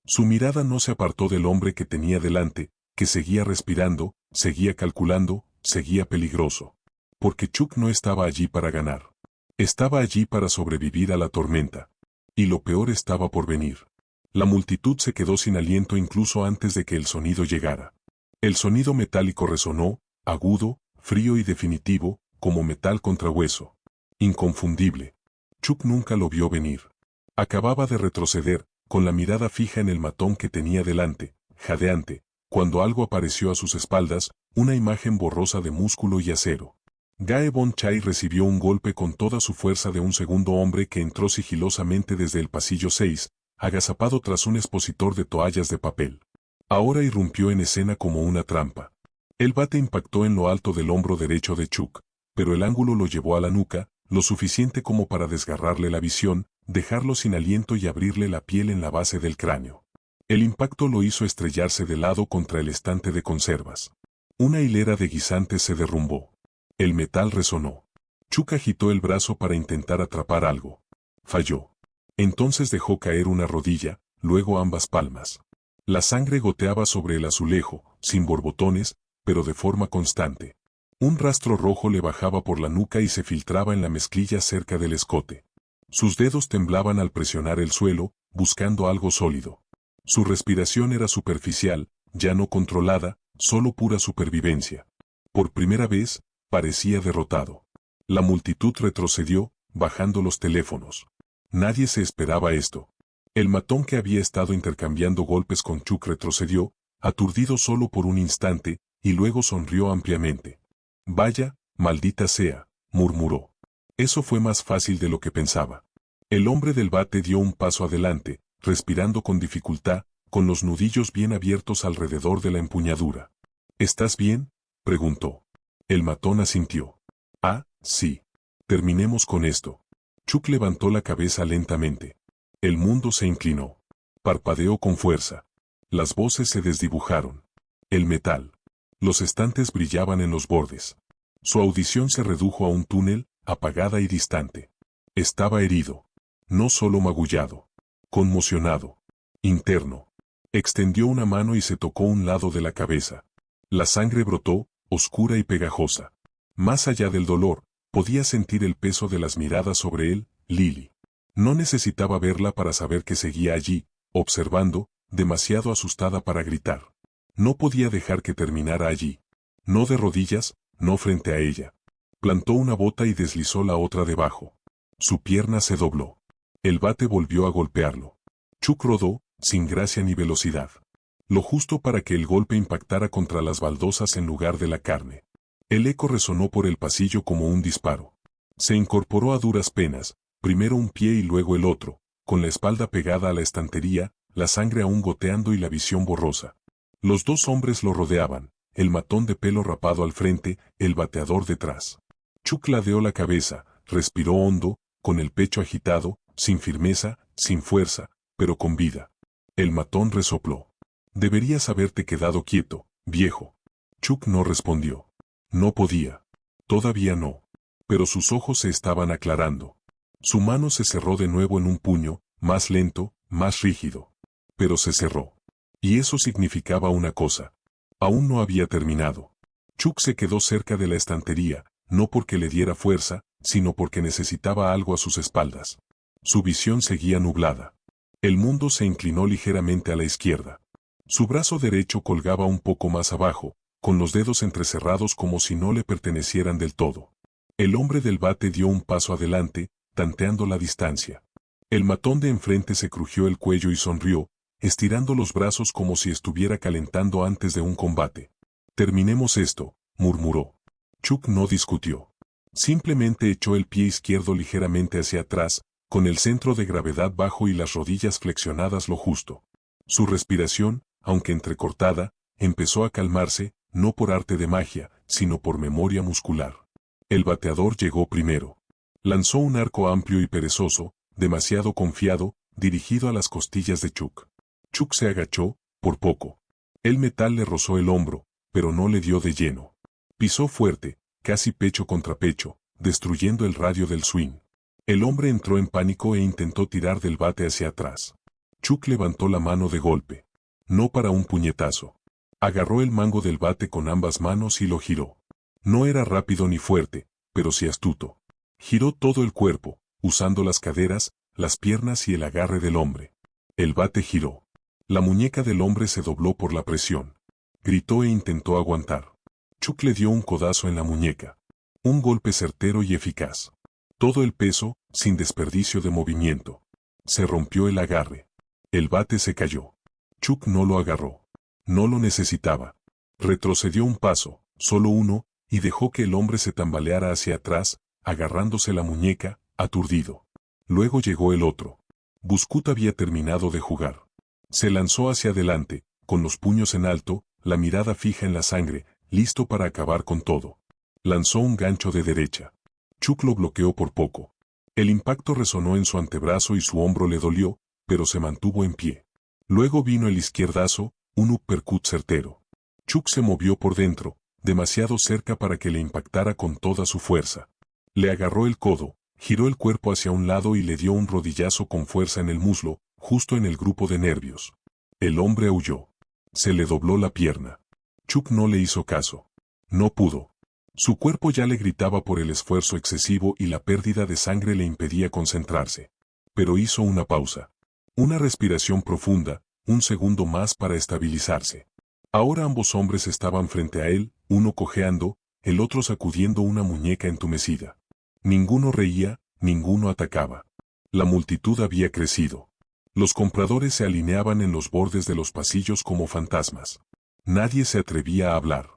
Su mirada no se apartó del hombre que tenía delante, que seguía respirando, seguía calculando, seguía peligroso. Porque Chuck no estaba allí para ganar. Estaba allí para sobrevivir a la tormenta. Y lo peor estaba por venir. La multitud se quedó sin aliento incluso antes de que el sonido llegara. El sonido metálico resonó, agudo, frío y definitivo, como metal contra hueso. Inconfundible. Chuck nunca lo vio venir. Acababa de retroceder, con la mirada fija en el matón que tenía delante, jadeante, cuando algo apareció a sus espaldas, una imagen borrosa de músculo y acero. Gae Bon Chai recibió un golpe con toda su fuerza de un segundo hombre que entró sigilosamente desde el pasillo 6, agazapado tras un expositor de toallas de papel. Ahora irrumpió en escena como una trampa. El bate impactó en lo alto del hombro derecho de Chuck, pero el ángulo lo llevó a la nuca, lo suficiente como para desgarrarle la visión, dejarlo sin aliento y abrirle la piel en la base del cráneo. El impacto lo hizo estrellarse de lado contra el estante de conservas. Una hilera de guisantes se derrumbó. El metal resonó. Chuck agitó el brazo para intentar atrapar algo. Falló. Entonces dejó caer una rodilla, luego ambas palmas. La sangre goteaba sobre el azulejo, sin borbotones, pero de forma constante. Un rastro rojo le bajaba por la nuca y se filtraba en la mezclilla cerca del escote. Sus dedos temblaban al presionar el suelo, buscando algo sólido. Su respiración era superficial, ya no controlada, solo pura supervivencia. Por primera vez, parecía derrotado. La multitud retrocedió, bajando los teléfonos. Nadie se esperaba esto. El matón que había estado intercambiando golpes con Chuck retrocedió, aturdido solo por un instante, y luego sonrió ampliamente. «Vaya, maldita sea», murmuró. Eso fue más fácil de lo que pensaba. El hombre del bate dio un paso adelante, respirando con dificultad, con los nudillos bien abiertos alrededor de la empuñadura. «¿Estás bien?», preguntó. El matón asintió. «Ah, sí. Terminemos con esto». Chuck levantó la cabeza lentamente. El mundo se inclinó. Parpadeó con fuerza. Las voces se desdibujaron. El metal. Los estantes brillaban en los bordes. Su audición se redujo a un túnel, apagada y distante. Estaba herido. No solo magullado. Conmocionado. Interno. Extendió una mano y se tocó un lado de la cabeza. La sangre brotó, oscura y pegajosa. Más allá del dolor, podía sentir el peso de las miradas sobre él, Lily. No necesitaba verla para saber que seguía allí, observando, demasiado asustada para gritar. No podía dejar que terminara allí. No de rodillas, no frente a ella. Plantó una bota y deslizó la otra debajo. Su pierna se dobló. El bate volvió a golpearlo. Chuck rodó, sin gracia ni velocidad. Lo justo para que el golpe impactara contra las baldosas en lugar de la carne. El eco resonó por el pasillo como un disparo. Se incorporó a duras penas, primero un pie y luego el otro, con la espalda pegada a la estantería, la sangre aún goteando y la visión borrosa. Los dos hombres lo rodeaban, el matón de pelo rapado al frente, el bateador detrás. Chuck ladeó la cabeza, respiró hondo, con el pecho agitado, sin firmeza, sin fuerza, pero con vida. El matón resopló. «Deberías haberte quedado quieto, viejo». Chuck no respondió. No podía. Todavía no. Pero sus ojos se estaban aclarando. Su mano se cerró de nuevo en un puño, más lento, más rígido. Pero se cerró. Y eso significaba una cosa. Aún no había terminado. Chuck se quedó cerca de la estantería, no porque le diera fuerza, sino porque necesitaba algo a sus espaldas. Su visión seguía nublada. El mundo se inclinó ligeramente a la izquierda. Su brazo derecho colgaba un poco más abajo, con los dedos entrecerrados como si no le pertenecieran del todo. El hombre del bate dio un paso adelante, tanteando la distancia. El matón de enfrente se crujió el cuello y sonrió, estirando los brazos como si estuviera calentando antes de un combate. «Terminemos esto», murmuró. Chuck no discutió. Simplemente echó el pie izquierdo ligeramente hacia atrás, con el centro de gravedad bajo y las rodillas flexionadas lo justo. Su respiración, aunque entrecortada, empezó a calmarse, no por arte de magia, sino por memoria muscular. El bateador llegó primero. Lanzó un arco amplio y perezoso, demasiado confiado, dirigido a las costillas de Chuck. Chuck se agachó, por poco. El metal le rozó el hombro, pero no le dio de lleno. Pisó fuerte, casi pecho contra pecho, destruyendo el radio del swing. El hombre entró en pánico e intentó tirar del bate hacia atrás. Chuck levantó la mano de golpe. No para un puñetazo. Agarró el mango del bate con ambas manos y lo giró. No era rápido ni fuerte, pero sí astuto. Giró todo el cuerpo, usando las caderas, las piernas y el agarre del hombre. El bate giró. La muñeca del hombre se dobló por la presión. Gritó e intentó aguantar. Chuck le dio un codazo en la muñeca. Un golpe certero y eficaz. Todo el peso, sin desperdicio de movimiento. Se rompió el agarre. El bate se cayó. Chuck no lo agarró. No lo necesitaba. Retrocedió un paso, solo uno, y dejó que el hombre se tambaleara hacia atrás, agarrándose la muñeca, aturdido. Luego llegó el otro. Buscut había terminado de jugar. Se lanzó hacia adelante, con los puños en alto, la mirada fija en la sangre, listo para acabar con todo. Lanzó un gancho de derecha. Chuck lo bloqueó por poco. El impacto resonó en su antebrazo y su hombro le dolió, pero se mantuvo en pie. Luego vino el izquierdazo, un uppercut certero. Chuck se movió por dentro, demasiado cerca para que le impactara con toda su fuerza. Le agarró el codo, giró el cuerpo hacia un lado y le dio un rodillazo con fuerza en el muslo, justo en el grupo de nervios. El hombre aulló. Se le dobló la pierna. Chuck no le hizo caso. No pudo. Su cuerpo ya le gritaba por el esfuerzo excesivo y la pérdida de sangre le impedía concentrarse. Pero hizo una pausa. Una respiración profunda, un segundo más para estabilizarse. Ahora ambos hombres estaban frente a él, uno cojeando, el otro sacudiendo una muñeca entumecida. Ninguno reía, ninguno atacaba. La multitud había crecido. Los compradores se alineaban en los bordes de los pasillos como fantasmas. Nadie se atrevía a hablar.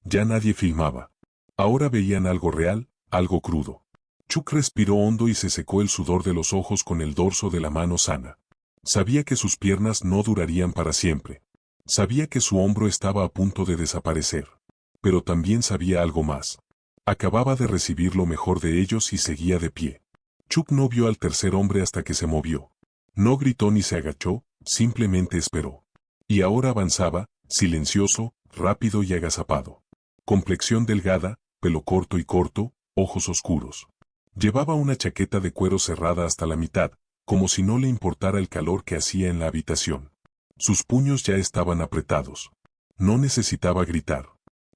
Ya nadie filmaba. Ahora veían algo real, algo crudo. Chuck respiró hondo y se secó el sudor de los ojos con el dorso de la mano sana. Sabía que sus piernas no durarían para siempre. Sabía que su hombro estaba a punto de desaparecer. Pero también sabía algo más. Acababa de recibir lo mejor de ellos y seguía de pie. Chuck no vio al tercer hombre hasta que se movió. No gritó ni se agachó, simplemente esperó. Y ahora avanzaba, silencioso, rápido y agazapado. Complexión delgada, pelo corto y corto, ojos oscuros. Llevaba una chaqueta de cuero cerrada hasta la mitad, como si no le importara el calor que hacía en la habitación. Sus puños ya estaban apretados. No necesitaba gritar.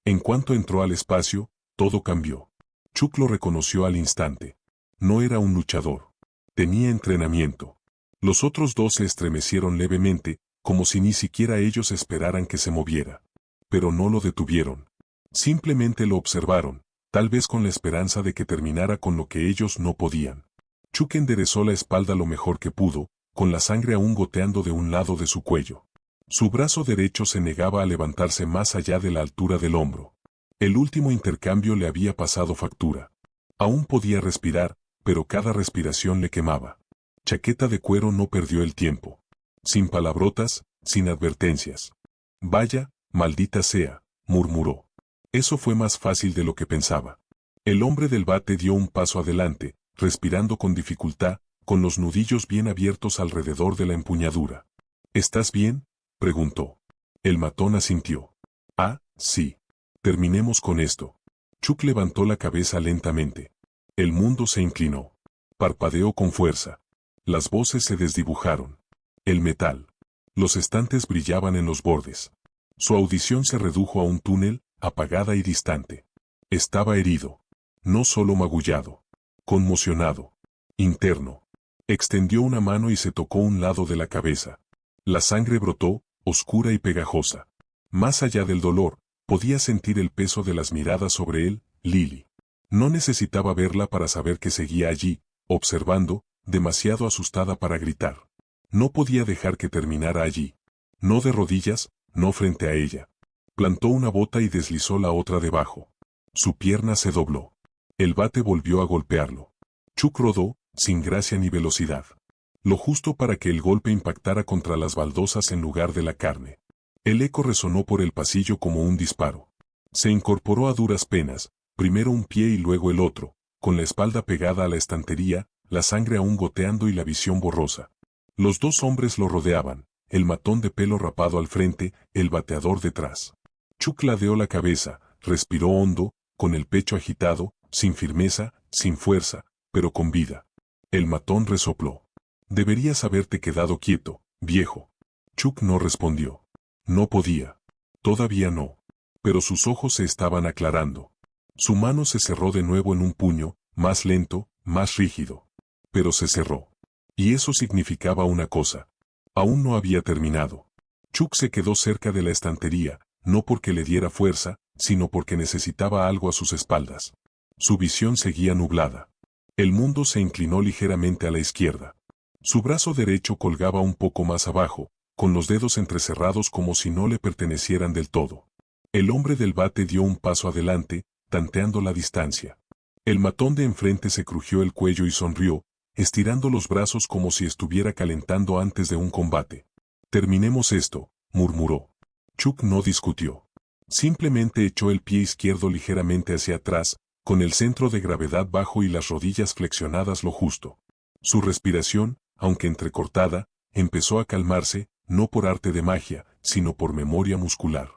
En cuanto entró al espacio, todo cambió. Chuck lo reconoció al instante. No era un luchador. Tenía entrenamiento. Los otros dos se estremecieron levemente, como si ni siquiera ellos esperaran que se moviera. Pero no lo detuvieron. Simplemente lo observaron, tal vez con la esperanza de que terminara con lo que ellos no podían. Chuck enderezó la espalda lo mejor que pudo, con la sangre aún goteando de un lado de su cuello. Su brazo derecho se negaba a levantarse más allá de la altura del hombro. El último intercambio le había pasado factura. Aún podía respirar, pero cada respiración le quemaba. Chaqueta de cuero no perdió el tiempo. Sin palabrotas, sin advertencias. Vaya, maldita sea, murmuró. Eso fue más fácil de lo que pensaba. El hombre del bate dio un paso adelante, respirando con dificultad, con los nudillos bien abiertos alrededor de la empuñadura. ¿Estás bien?, preguntó. El matón asintió. Ah, sí. Terminemos con esto. Chuck levantó la cabeza lentamente. El mundo se inclinó. Parpadeó con fuerza. Las voces se desdibujaron. El metal. Los estantes brillaban en los bordes. Su audición se redujo a un túnel, apagada y distante. Estaba herido. No solo magullado. Conmocionado. Interno. Extendió una mano y se tocó un lado de la cabeza. La sangre brotó, oscura y pegajosa. Más allá del dolor, podía sentir el peso de las miradas sobre él, Lily. No necesitaba verla para saber que seguía allí, observando, demasiado asustada para gritar. No podía dejar que terminara allí. No de rodillas, no frente a ella. Plantó una bota y deslizó la otra debajo. Su pierna se dobló. El bate volvió a golpearlo. Chuck rodó, sin gracia ni velocidad. Lo justo para que el golpe impactara contra las baldosas en lugar de la carne. El eco resonó por el pasillo como un disparo. Se incorporó a duras penas, primero un pie y luego el otro, con la espalda pegada a la estantería, la sangre aún goteando y la visión borrosa. Los dos hombres lo rodeaban, el matón de pelo rapado al frente, el bateador detrás. Chuck ladeó la cabeza, respiró hondo, con el pecho agitado, sin firmeza, sin fuerza, pero con vida. El matón resopló. Deberías haberte quedado quieto, viejo. Chuck no respondió. No podía. Todavía no. Pero sus ojos se estaban aclarando. Su mano se cerró de nuevo en un puño, más lento, más rígido. Pero se cerró. Y eso significaba una cosa. Aún no había terminado. Chuck se quedó cerca de la estantería, no porque le diera fuerza, sino porque necesitaba algo a sus espaldas. Su visión seguía nublada. El mundo se inclinó ligeramente a la izquierda. Su brazo derecho colgaba un poco más abajo, con los dedos entrecerrados como si no le pertenecieran del todo. El hombre del bate dio un paso adelante, tanteando la distancia. El matón de enfrente se crujió el cuello y sonrió, estirando los brazos como si estuviera calentando antes de un combate. Terminemos esto, murmuró. Chuck no discutió. Simplemente echó el pie izquierdo ligeramente hacia atrás, con el centro de gravedad bajo y las rodillas flexionadas lo justo. Su respiración, aunque entrecortada, empezó a calmarse, no por arte de magia, sino por memoria muscular.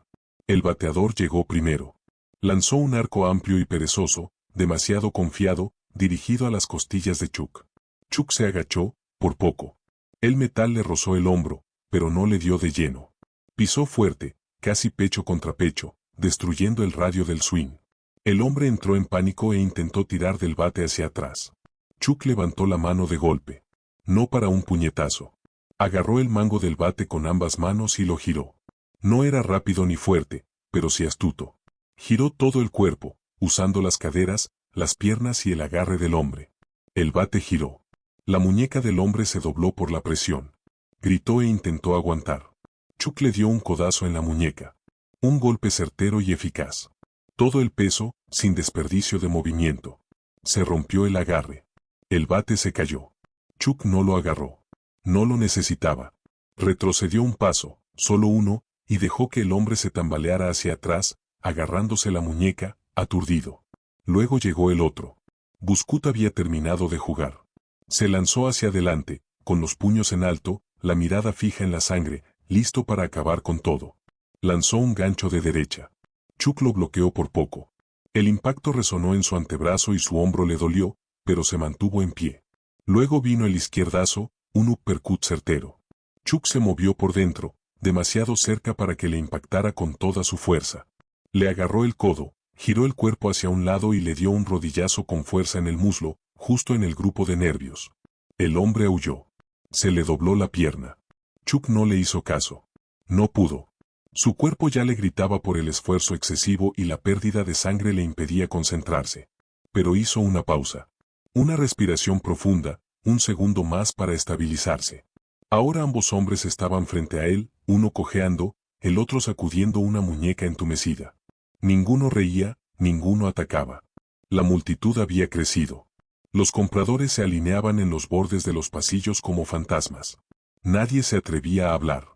El bateador llegó primero. Lanzó un arco amplio y perezoso, demasiado confiado, dirigido a las costillas de Chuck. Chuck se agachó, por poco. El metal le rozó el hombro, pero no le dio de lleno. Pisó fuerte, casi pecho contra pecho, destruyendo el radio del swing. El hombre entró en pánico e intentó tirar del bate hacia atrás. Chuck levantó la mano de golpe. No para un puñetazo. Agarró el mango del bate con ambas manos y lo giró. No era rápido ni fuerte, pero sí astuto. Giró todo el cuerpo, usando las caderas, las piernas y el agarre del hombre. El bate giró. La muñeca del hombre se dobló por la presión. Gritó e intentó aguantar. Chuck le dio un codazo en la muñeca. Un golpe certero y eficaz. Todo el peso, sin desperdicio de movimiento. Se rompió el agarre. El bate se cayó. Chuck no lo agarró. No lo necesitaba. Retrocedió un paso, solo uno, y dejó que el hombre se tambaleara hacia atrás, agarrándose la muñeca, aturdido. Luego llegó el otro. Buscut había terminado de jugar. Se lanzó hacia adelante, con los puños en alto, la mirada fija en la sangre, listo para acabar con todo. Lanzó un gancho de derecha. Chuck lo bloqueó por poco. El impacto resonó en su antebrazo y su hombro le dolió, pero se mantuvo en pie. Luego vino el izquierdazo, un uppercut certero. Chuck se movió por dentro, demasiado cerca para que le impactara con toda su fuerza. Le agarró el codo, giró el cuerpo hacia un lado y le dio un rodillazo con fuerza en el muslo, justo en el grupo de nervios. El hombre aulló. Se le dobló la pierna. Chuck no le hizo caso. No pudo. Su cuerpo ya le gritaba por el esfuerzo excesivo y la pérdida de sangre le impedía concentrarse. Pero hizo una pausa. Una respiración profunda, un segundo más para estabilizarse. Ahora ambos hombres estaban frente a él, uno cojeando, el otro sacudiendo una muñeca entumecida. Ninguno reía, ninguno atacaba. La multitud había crecido. Los compradores se alineaban en los bordes de los pasillos como fantasmas. Nadie se atrevía a hablar.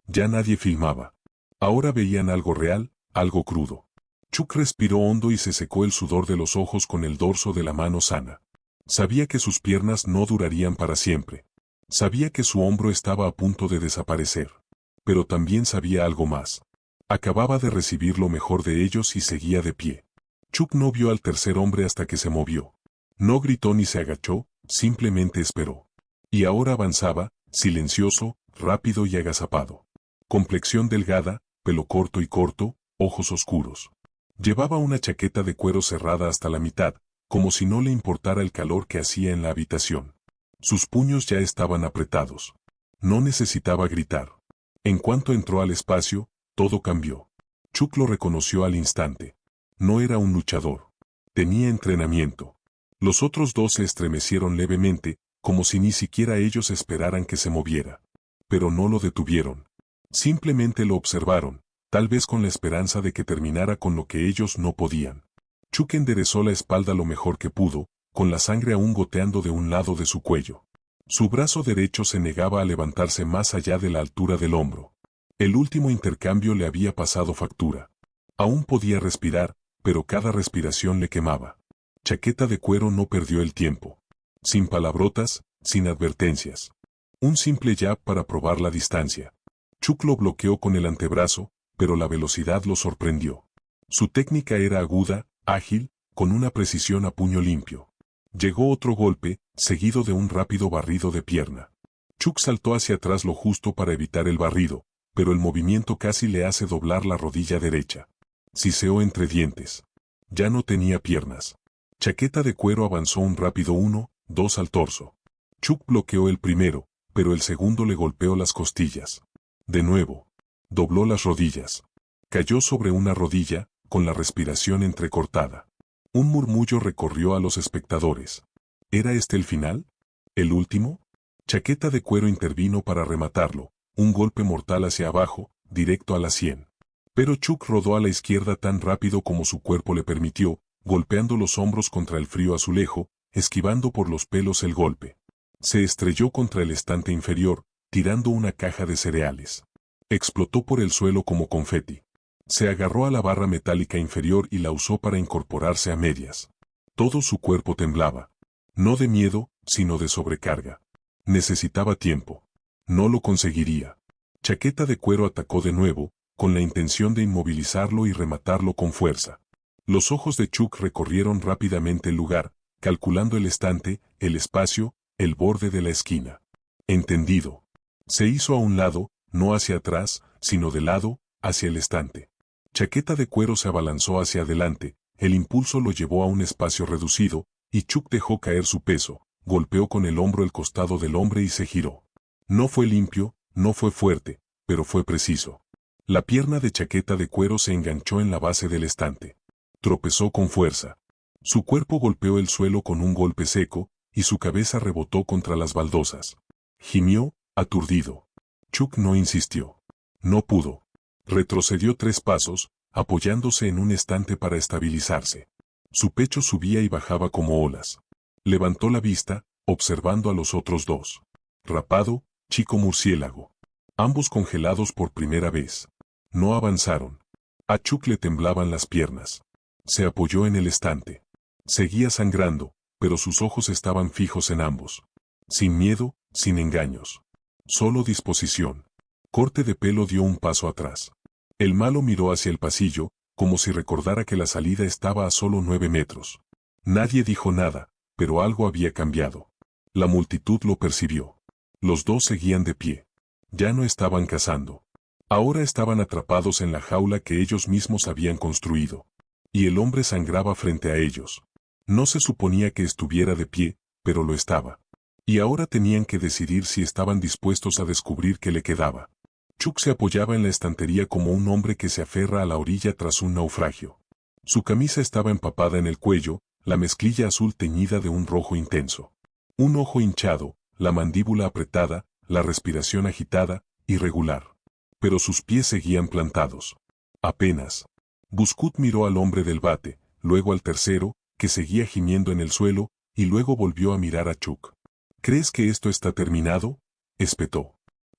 Ya nadie filmaba. Ahora veían algo real, algo crudo. Chuck respiró hondo y se secó el sudor de los ojos con el dorso de la mano sana. Sabía que sus piernas no durarían para siempre. Sabía que su hombro estaba a punto de desaparecer. Pero también sabía algo más. Acababa de recibir lo mejor de ellos y seguía de pie. Chuck no vio al tercer hombre hasta que se movió. No gritó ni se agachó, simplemente esperó. Y ahora avanzaba, silencioso, rápido y agazapado. Complexión delgada, pelo corto y corto, ojos oscuros. Llevaba una chaqueta de cuero cerrada hasta la mitad, como si no le importara el calor que hacía en la habitación. Sus puños ya estaban apretados. No necesitaba gritar. En cuanto entró al espacio, todo cambió. Chuck lo reconoció al instante. No era un luchador. Tenía entrenamiento. Los otros dos se estremecieron levemente, como si ni siquiera ellos esperaran que se moviera. Pero no lo detuvieron. Simplemente lo observaron, tal vez con la esperanza de que terminara con lo que ellos no podían. Chuck enderezó la espalda lo mejor que pudo, con la sangre aún goteando de un lado de su cuello. Su brazo derecho se negaba a levantarse más allá de la altura del hombro. El último intercambio le había pasado factura. Aún podía respirar, pero cada respiración le quemaba. Chaqueta de cuero no perdió el tiempo. Sin palabrotas, sin advertencias. Un simple jab para probar la distancia. Chuck lo bloqueó con el antebrazo, pero la velocidad lo sorprendió. Su técnica era aguda, ágil, con una precisión a puño limpio. Llegó otro golpe, seguido de un rápido barrido de pierna. Chuck saltó hacia atrás lo justo para evitar el barrido, pero el movimiento casi le hace doblar la rodilla derecha. Siseó entre dientes. Ya no tenía piernas. Chaqueta de cuero avanzó un rápido 1, 2 al torso. Chuck bloqueó el primero, pero el segundo le golpeó las costillas. De nuevo. Dobló las rodillas. Cayó sobre una rodilla, con la respiración entrecortada. Un murmullo recorrió a los espectadores. ¿Era este el final? ¿El último? Chaqueta de cuero intervino para rematarlo, un golpe mortal hacia abajo, directo a la sien. Pero Chuck rodó a la izquierda tan rápido como su cuerpo le permitió, golpeando los hombros contra el frío azulejo, esquivando por los pelos el golpe. Se estrelló contra el estante inferior, tirando una caja de cereales. Explotó por el suelo como confeti. Se agarró a la barra metálica inferior y la usó para incorporarse a medias. Todo su cuerpo temblaba. No de miedo, sino de sobrecarga. Necesitaba tiempo. No lo conseguiría. Chaqueta de cuero atacó de nuevo, con la intención de inmovilizarlo y rematarlo con fuerza. Los ojos de Chuck recorrieron rápidamente el lugar, calculando el estante, el espacio, el borde de la esquina. Entendido. Se hizo a un lado, no hacia atrás, sino de lado, hacia el estante. Chaqueta de Cuero se abalanzó hacia adelante, el impulso lo llevó a un espacio reducido, y Chuck dejó caer su peso, golpeó con el hombro el costado del hombre y se giró. No fue limpio, no fue fuerte, pero fue preciso. La pierna de Chaqueta de Cuero se enganchó en la base del estante. Tropezó con fuerza. Su cuerpo golpeó el suelo con un golpe seco, y su cabeza rebotó contra las baldosas. Gimió, aturdido. Chuck no insistió. No pudo. Retrocedió 3 pasos, apoyándose en un estante para estabilizarse. Su pecho subía y bajaba como olas. Levantó la vista, observando a los otros 2. Rapado, Chico Murciélago. Ambos congelados por primera vez. No avanzaron. A Chuck le temblaban las piernas. Se apoyó en el estante. Seguía sangrando, pero sus ojos estaban fijos en ambos. Sin miedo, sin engaños. Solo disposición. Corte de Pelo dio un paso atrás. El malo miró hacia el pasillo, como si recordara que la salida estaba a solo 9 metros. Nadie dijo nada, pero algo había cambiado. La multitud lo percibió. Los 2 seguían de pie. Ya no estaban cazando. Ahora estaban atrapados en la jaula que ellos mismos habían construido. Y el hombre sangraba frente a ellos. No se suponía que estuviera de pie, pero lo estaba. Y ahora tenían que decidir si estaban dispuestos a descubrir qué le quedaba. Chuck se apoyaba en la estantería como un hombre que se aferra a la orilla tras un naufragio. Su camisa estaba empapada en el cuello, la mezclilla azul teñida de un rojo intenso. Un ojo hinchado, la mandíbula apretada, la respiración agitada, irregular. Pero sus pies seguían plantados. Apenas. Buscut miró al hombre del bate, luego al tercero, que seguía gimiendo en el suelo, y luego volvió a mirar a Chuck. ¿Crees que esto está terminado?, espetó.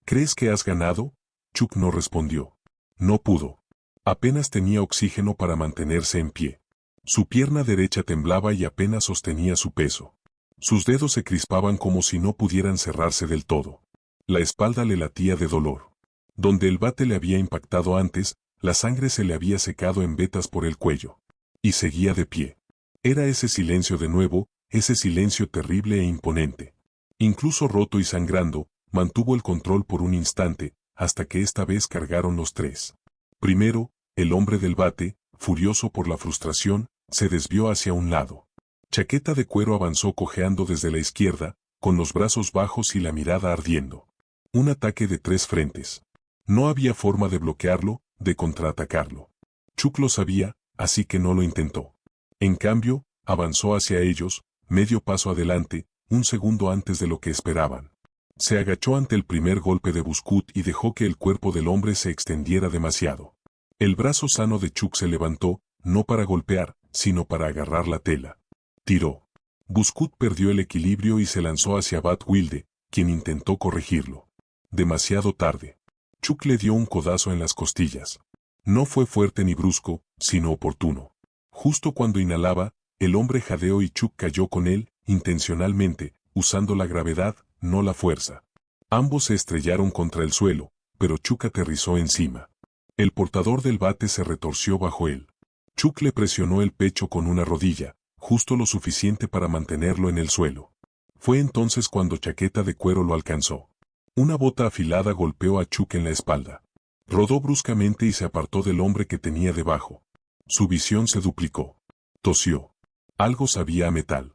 ¿Crees que has ganado? Chuck no respondió. No pudo. Apenas tenía oxígeno para mantenerse en pie. Su pierna derecha temblaba y apenas sostenía su peso. Sus dedos se crispaban como si no pudieran cerrarse del todo. La espalda le latía de dolor. Donde el bate le había impactado antes, la sangre se le había secado en vetas por el cuello. Y seguía de pie. Era ese silencio de nuevo, ese silencio terrible e imponente. Incluso roto y sangrando, mantuvo el control por un instante, hasta que esta vez cargaron los 3. Primero, el hombre del bate, furioso por la frustración, se desvió hacia un lado. Chaqueta de Cuero avanzó cojeando desde la izquierda, con los brazos bajos y la mirada ardiendo. Un ataque de 3 frentes. No había forma de bloquearlo, de contraatacarlo. Chuck lo sabía, así que no lo intentó. En cambio, avanzó hacia ellos, medio paso adelante, un segundo antes de lo que esperaban. Se agachó ante el primer golpe de Buscut y dejó que el cuerpo del hombre se extendiera demasiado. El brazo sano de Chuck se levantó, no para golpear, sino para agarrar la tela. Tiró. Buscut perdió el equilibrio y se lanzó hacia Bat Wilde, quien intentó corregirlo. Demasiado tarde. Chuck le dio un codazo en las costillas. No fue fuerte ni brusco, sino oportuno. Justo cuando inhalaba, el hombre jadeó y Chuck cayó con él, intencionalmente, usando la gravedad, no la fuerza. Ambos se estrellaron contra el suelo, pero Chuck aterrizó encima. El portador del bate se retorció bajo él. Chuck le presionó el pecho con una rodilla, justo lo suficiente para mantenerlo en el suelo. Fue entonces cuando Chaqueta de Cuero lo alcanzó. Una bota afilada golpeó a Chuck en la espalda. Rodó bruscamente y se apartó del hombre que tenía debajo. Su visión se duplicó. Tosió. Algo sabía a metal.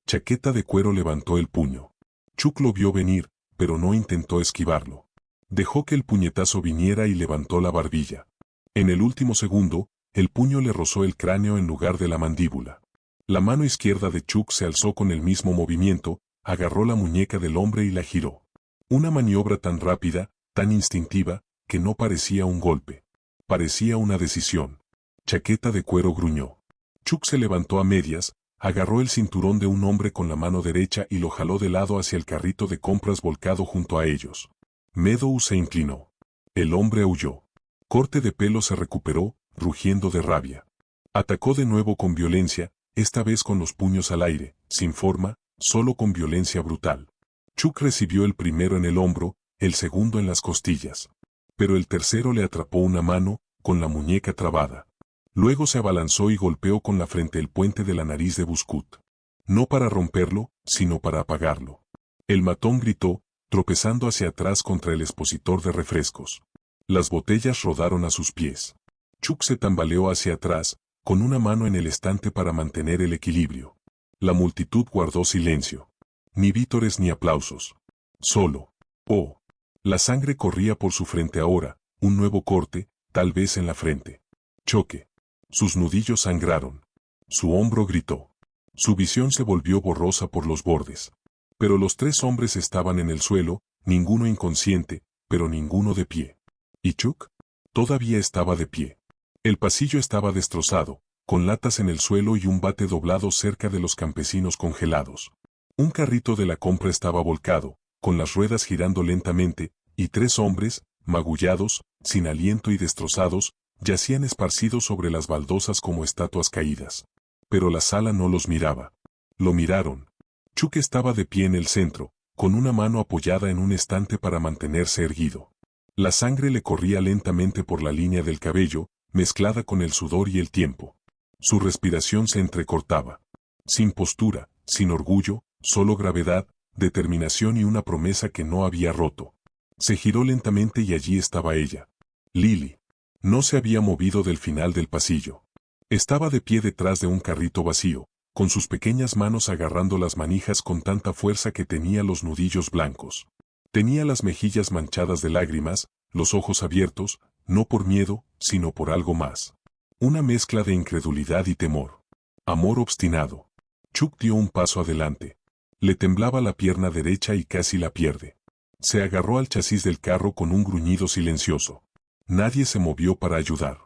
Chaqueta de Cuero levantó el puño. Chuck lo vio venir, pero no intentó esquivarlo. Dejó que el puñetazo viniera y levantó la barbilla. En el último segundo, el puño le rozó el cráneo en lugar de la mandíbula. La mano izquierda de Chuck se alzó con el mismo movimiento, agarró la muñeca del hombre y la giró. Una maniobra tan rápida, tan instintiva, que no parecía un golpe. Parecía una decisión. Chaqueta de Cuero gruñó. Chuck se levantó a medias, agarró el cinturón de un hombre con la mano derecha y lo jaló de lado hacia el carrito de compras volcado junto a ellos. Meadow se inclinó. El hombre huyó. Corte de Pelo se recuperó, rugiendo de rabia. Atacó de nuevo con violencia, esta vez con los puños al aire, sin forma, solo con violencia brutal. Chuck recibió el primero en el hombro, el segundo en las costillas. Pero el tercero le atrapó una mano, con la muñeca trabada. Luego se abalanzó y golpeó con la frente el puente de la nariz de Buscut. No para romperlo, sino para apagarlo. El matón gritó, tropezando hacia atrás contra el expositor de refrescos. Las botellas rodaron a sus pies. Chuck se tambaleó hacia atrás, con una mano en el estante para mantener el equilibrio. La multitud guardó silencio. Ni vítores ni aplausos. Solo. Oh. La sangre corría por su frente ahora, un nuevo corte, tal vez en la frente. Choque. Sus nudillos sangraron. Su hombro gritó. Su visión se volvió borrosa por los bordes. Pero los tres hombres estaban en el suelo, ninguno inconsciente, pero ninguno de pie. ¿Y Chuck? Todavía estaba de pie. El pasillo estaba destrozado, con latas en el suelo y un bate doblado cerca de los campesinos congelados. Un carrito de la compra estaba volcado, con las ruedas girando lentamente, y tres hombres, magullados, sin aliento y destrozados, yacían esparcidos sobre las baldosas como estatuas caídas. Pero la sala no los miraba. Lo miraron. Chuck estaba de pie en el centro, con una mano apoyada en un estante para mantenerse erguido. La sangre le corría lentamente por la línea del cabello, mezclada con el sudor y el tiempo. Su respiración se entrecortaba. Sin postura, sin orgullo, solo gravedad, determinación y una promesa que no había roto. Se giró lentamente y allí estaba ella. Lily. No se había movido del final del pasillo. Estaba de pie detrás de un carrito vacío, con sus pequeñas manos agarrando las manijas con tanta fuerza que tenía los nudillos blancos. Tenía las mejillas manchadas de lágrimas, los ojos abiertos, no por miedo, sino por algo más. Una mezcla de incredulidad y temor. Amor obstinado. Chuck dio un paso adelante. Le temblaba la pierna derecha y casi la pierde. Se agarró al chasis del carro con un gruñido silencioso. Nadie se movió para ayudar.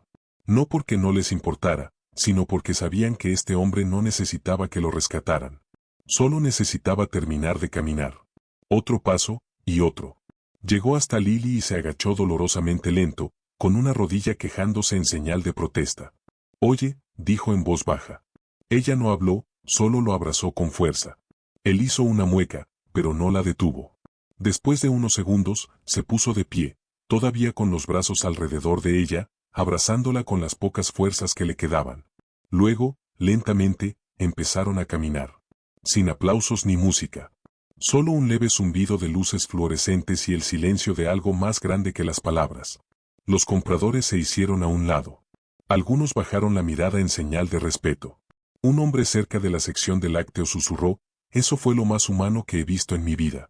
No porque no les importara, sino porque sabían que este hombre no necesitaba que lo rescataran. Solo necesitaba terminar de caminar. Otro paso, y otro. Llegó hasta Lily y se agachó dolorosamente lento, con una rodilla quejándose en señal de protesta. «Oye», dijo en voz baja. Ella no habló, solo lo abrazó con fuerza. Él hizo una mueca, pero no la detuvo. Después de unos segundos, se puso de pie, todavía con los brazos alrededor de ella, abrazándola con las pocas fuerzas que le quedaban. Luego, lentamente, empezaron a caminar. Sin aplausos ni música. Solo un leve zumbido de luces fluorescentes y el silencio de algo más grande que las palabras. Los compradores se hicieron a un lado. Algunos bajaron la mirada en señal de respeto. Un hombre cerca de la sección de lácteos susurró, «Eso fue lo más humano que he visto en mi vida».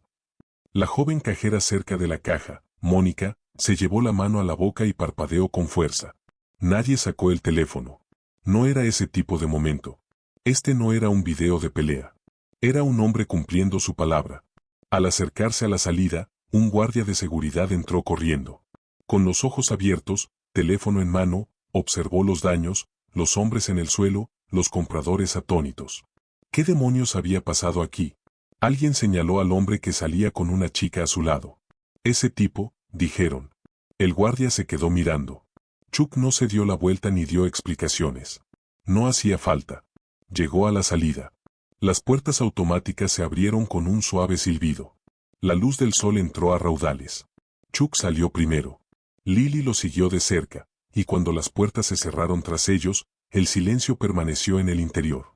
La joven cajera cerca de la caja, Mónica, se llevó la mano a la boca y parpadeó con fuerza. Nadie sacó el teléfono. No era ese tipo de momento. Este no era un video de pelea. Era un hombre cumpliendo su palabra. Al acercarse a la salida, un guardia de seguridad entró corriendo. Con los ojos abiertos, teléfono en mano, observó los daños, los hombres en el suelo, los compradores atónitos. ¿Qué demonios había pasado aquí? Alguien señaló al hombre que salía con una chica a su lado. Ese tipo, dijeron. El guardia se quedó mirando. Chuck no se dio la vuelta ni dio explicaciones. No hacía falta. Llegó a la salida. Las puertas automáticas se abrieron con un suave silbido. La luz del sol entró a raudales. Chuck salió primero. Lily lo siguió de cerca, y cuando las puertas se cerraron tras ellos, el silencio permaneció en el interior.